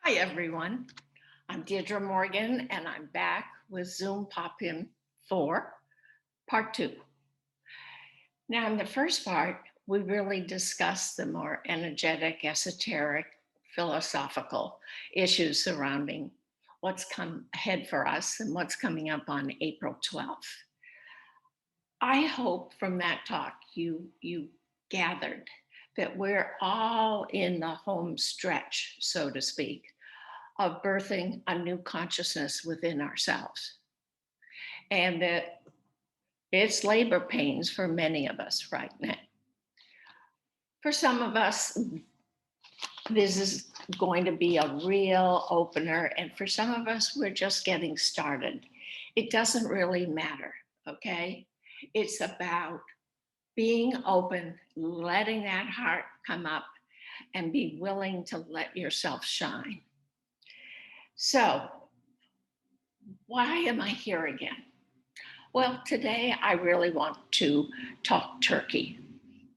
Hi, everyone. I'm Deirdre Morgan, and I'm back with Zoom Pop-In 4, Part 2. Now, in the first part, we really discussed the more energetic, esoteric, philosophical issues surrounding what's come ahead for us and what's coming up on April 12th. I hope from that talk you gathered that we're all in the home stretch, so to speak, of birthing a new consciousness within ourselves. And that it's labor pains for many of us right now. For some of us, this is going to be a real opener. And for some of us, we're just getting started. It doesn't really matter, okay? It's about being open, letting that heart come up, and be willing to let yourself shine. So, why am I here again? Well, today I really want to talk turkey.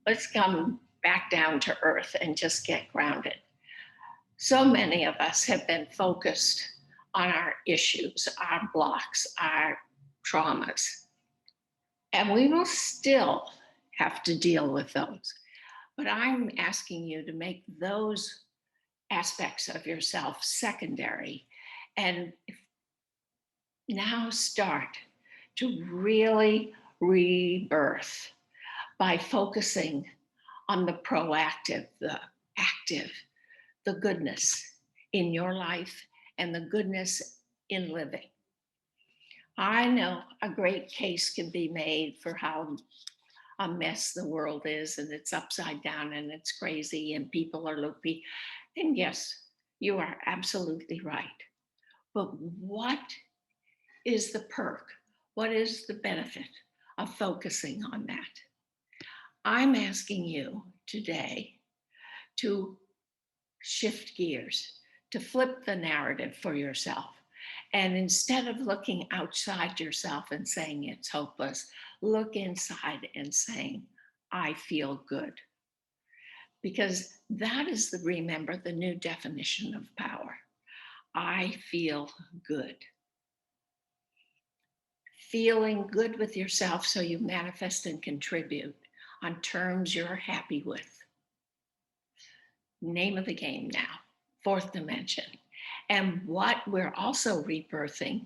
Let's come back down to earth and just get grounded. So many of us have been focused on our issues, our blocks, our traumas, and we will still have to deal with those. But I'm asking you to make those aspects of yourself secondary and now start to really rebirth by focusing on the proactive, the active, the goodness in your life and the goodness in living. I know a great case can be made for how a mess the world is, and it's upside down and it's crazy and people are loopy. And yes, you are absolutely right. But what is the perk? What is the benefit of focusing on that? I'm asking you today to shift gears, to flip the narrative for yourself. And instead of looking outside yourself and saying it's hopeless, look inside and saying, I feel good. Because that is remember, the new definition of power. I feel good. Feeling good with yourself so you manifest and contribute on terms you're happy with. Name of the game now, fourth dimension. And what we're also rebirthing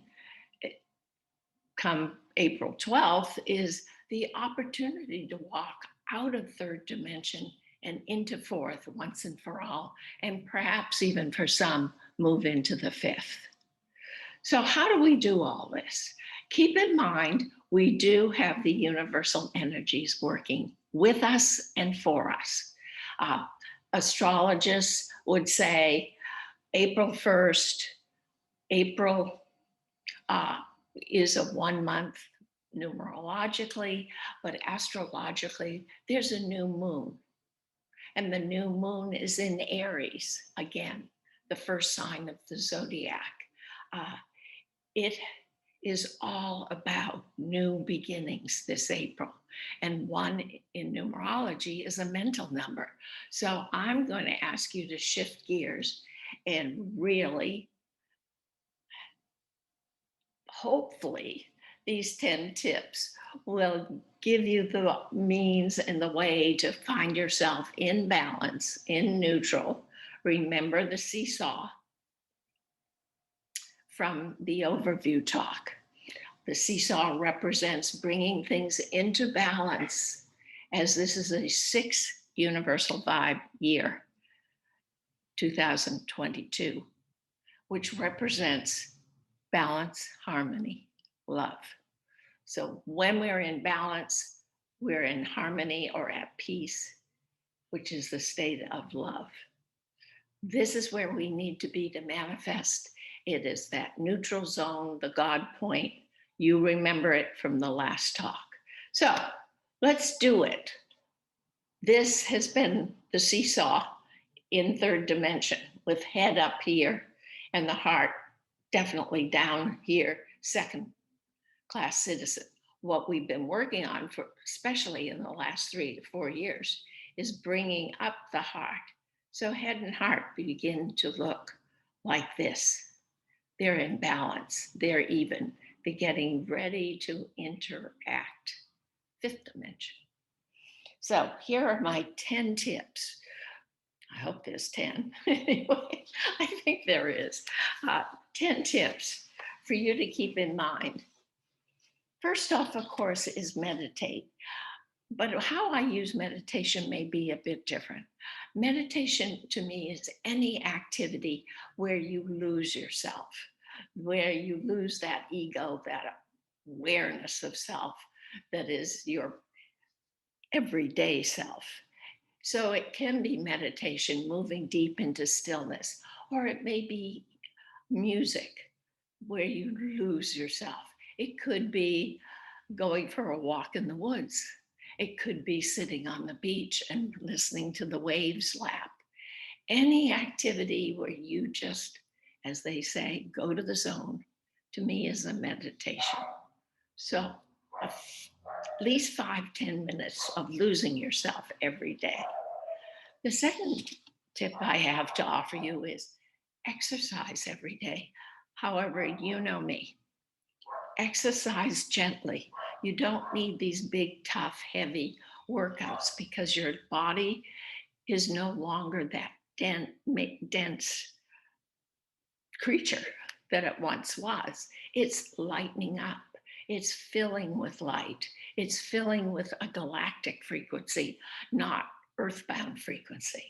come April 12th is the opportunity to walk out of third dimension and into fourth once and for all, and perhaps even for some, move into the fifth. So, how do we do all this? Keep in mind, we do have the universal energies working with us and for us. Astrologists would say April 1st, April is a 1 month numerologically, but astrologically, there's a new moon. And the new moon is in Aries, again, the first sign of the zodiac. It is all about new beginnings this April. And 1 in numerology is a mental number. So I'm going to ask you to shift gears and really, hopefully, these 10 tips will give you the means and the way to find yourself in balance, in neutral. Remember the seesaw from the overview talk. The seesaw represents bringing things into balance, as this is a 6 universal vibe year, 2022, which represents balance, harmony, love. So when we're in balance, we're in harmony or at peace, which is the state of love. This is where we need to be to manifest. It is that neutral zone, the God point. You remember it from the last talk. So let's do it. This has been the seesaw in third dimension with head up here and the heart definitely down here, second class citizen. What we've been working on for, especially in the last 3 to 4 years, is bringing up the heart. So head and heart begin to look like this. They're in balance, they're even, they're getting ready to interact. Fifth dimension. So here are my 10 tips. I hope there's 10. Anyway, I think there is. 10 tips for you to keep in mind. First off, of course, is meditate. But how I use meditation may be a bit different. Meditation to me is any activity where you lose yourself, where you lose that ego, that awareness of self that is your everyday self. So it can be meditation, moving deep into stillness, or it may be music where you lose yourself. It could be going for a walk in the woods. It could be sitting on the beach and listening to the waves lap. Any activity where you just, as they say, go to the zone, to me is a meditation. So at least 5-10 minutes of losing yourself every day. The second tip I have to offer you is exercise every day. However, you know me. Exercise gently. You don't need these big, tough, heavy workouts because your body is no longer that dense creature that it once was. It's lightening up, it's filling with light, it's filling with a galactic frequency, not earthbound frequency.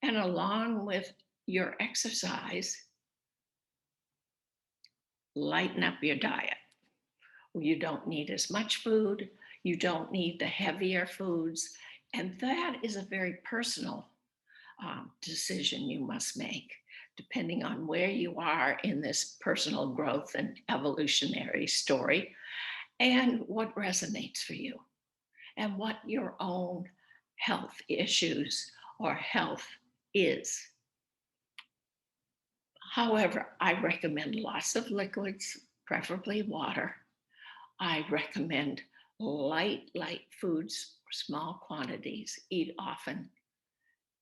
And along with your exercise, lighten up your diet. You don't need as much food. You don't need the heavier foods. And that is a very personal decision you must make, depending on where you are in this personal growth and evolutionary story and what resonates for you and what your own health issues or health is. However, I recommend lots of liquids, preferably water. I recommend light foods, small quantities, eat often,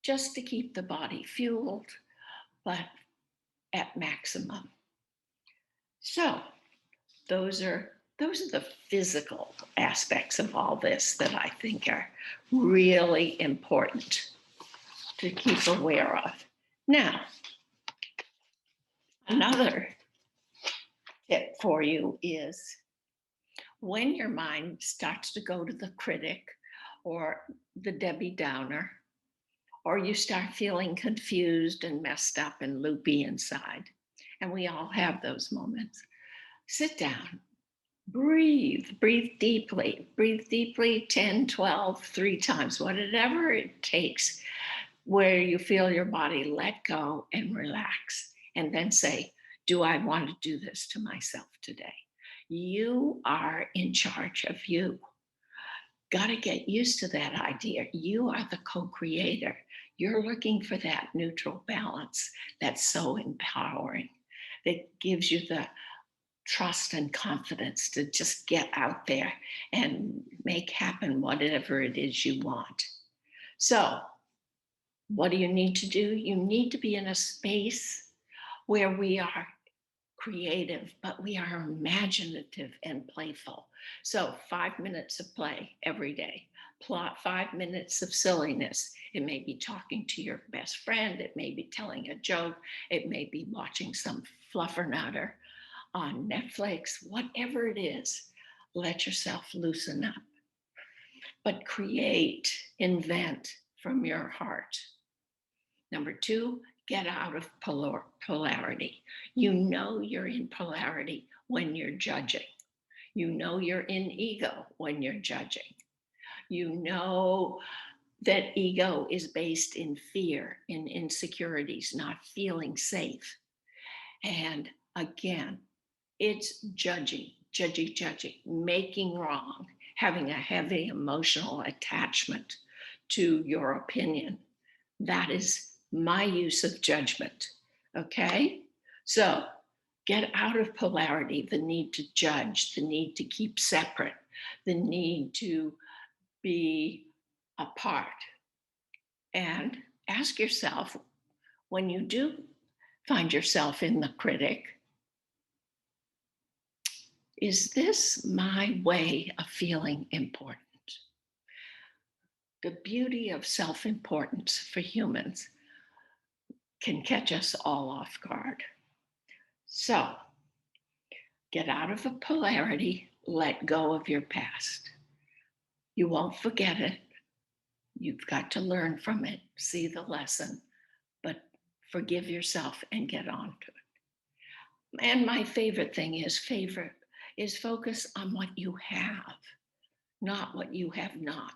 just to keep the body fueled, but at maximum. So those are the physical aspects of all this that I think are really important to keep aware of. Now, another tip for you is when your mind starts to go to the critic or the Debbie Downer, or you start feeling confused and messed up and loopy inside, and we all have those moments, sit down, breathe deeply 10, 12, 3 times, whatever it takes, where you feel your body let go and relax, and then say, do I want to do this to myself today? You are in charge of you. Got to get used to that idea. You are the co-creator. You're looking for that neutral balance that's so empowering, that gives you the trust and confidence to just get out there and make happen whatever it is you want. So, what do you need to do? You need to be in a space where we are creative, but we are imaginative and playful. So 5 minutes of play every day, plot 5 minutes of silliness. It may be talking to your best friend, it may be telling a joke, it may be watching some fluffernutter on Netflix, whatever it is, let yourself loosen up. But create, invent from your heart. Number 2, get out of polarity. You know you're in polarity when you're judging. You know you're in ego when you're judging. You know that ego is based in fear, in insecurities, not feeling safe. And again, it's judging, making wrong, having a heavy emotional attachment to your opinion. That is my use of judgment. Okay? So get out of polarity, the need to judge, the need to keep separate, the need to be apart. And ask yourself, when you do Find yourself in the critic. Is this my way of feeling important? The beauty of self importance for humans can catch us all off guard. So get out of a polarity, let go of your past. You won't forget it. You've got to learn from it, see the lesson, but forgive yourself and get on to it. And my favorite thing is focus on what you have, not what you have not.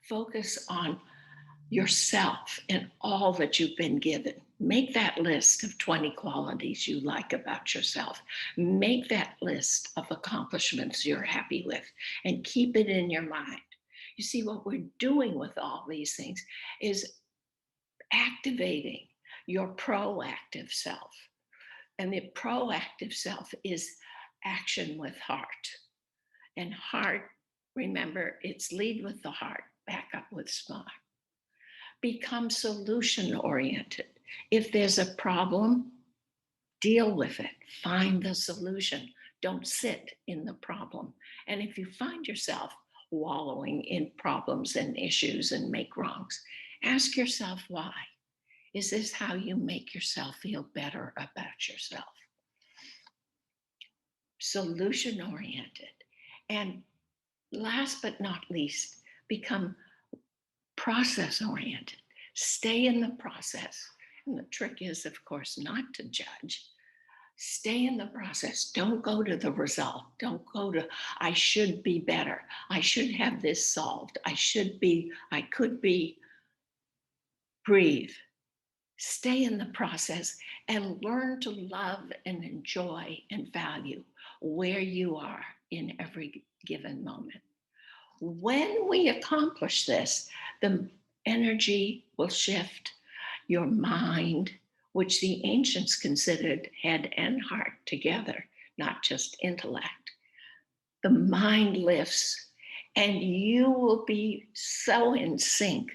Focus on yourself and all that you've been given. Make that list of 20 qualities you like about yourself. Make that list of accomplishments you're happy with and keep it in your mind. You see, what we're doing with all these things is activating your proactive self. And the proactive self is action with heart. And heart, remember, it's lead with the heart, back up with smart. Become solution oriented. If there's a problem, deal with it. Find the solution. Don't sit in the problem. And if you find yourself wallowing in problems and issues and make wrongs, ask yourself why. Is this how you make yourself feel better about yourself? Solution oriented. And last but not least, become process oriented. Stay in the process. And the trick is, of course, not to judge. Stay in the process. Don't go to the result. Don't go to, I should be better. I should have this solved. I could be. Breathe. Stay in the process and learn to love and enjoy and value where you are in every given moment. When we accomplish this, the energy will shift. Your mind, which the ancients considered head and heart together, not just intellect. The mind lifts, and you will be so in sync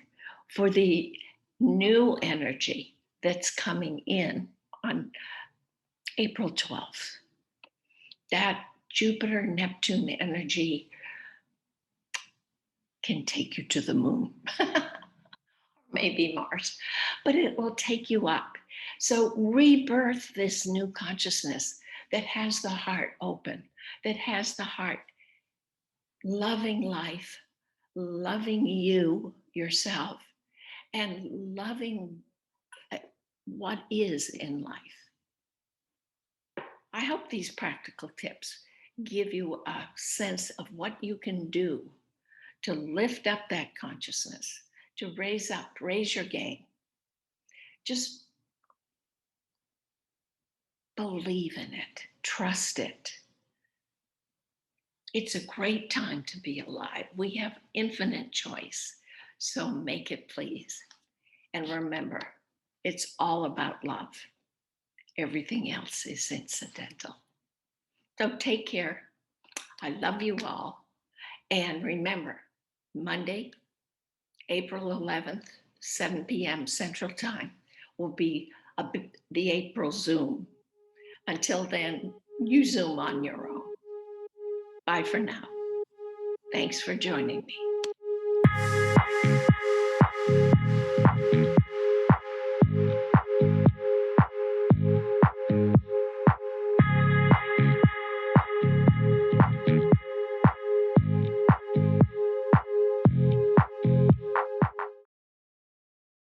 for the new energy that's coming in on April 12th. That Jupiter Neptune energy can take you to the moon. Maybe Mars, but it will take you up. So rebirth this new consciousness that has the heart open, that has the heart loving life, loving you, yourself, and loving what is in life. I hope these practical tips give you a sense of what you can do to lift up that consciousness, to raise your game. Just believe in it, trust it. It's a great time to be alive. We have infinite choice, so make it, please. And remember, it's all about love. Everything else is incidental. So take care. I love you all. And remember, Monday, April 11th, 7 p.m. Central Time will be the April Zoom. Until then, you Zoom on your own. Bye for now. Thanks for joining me.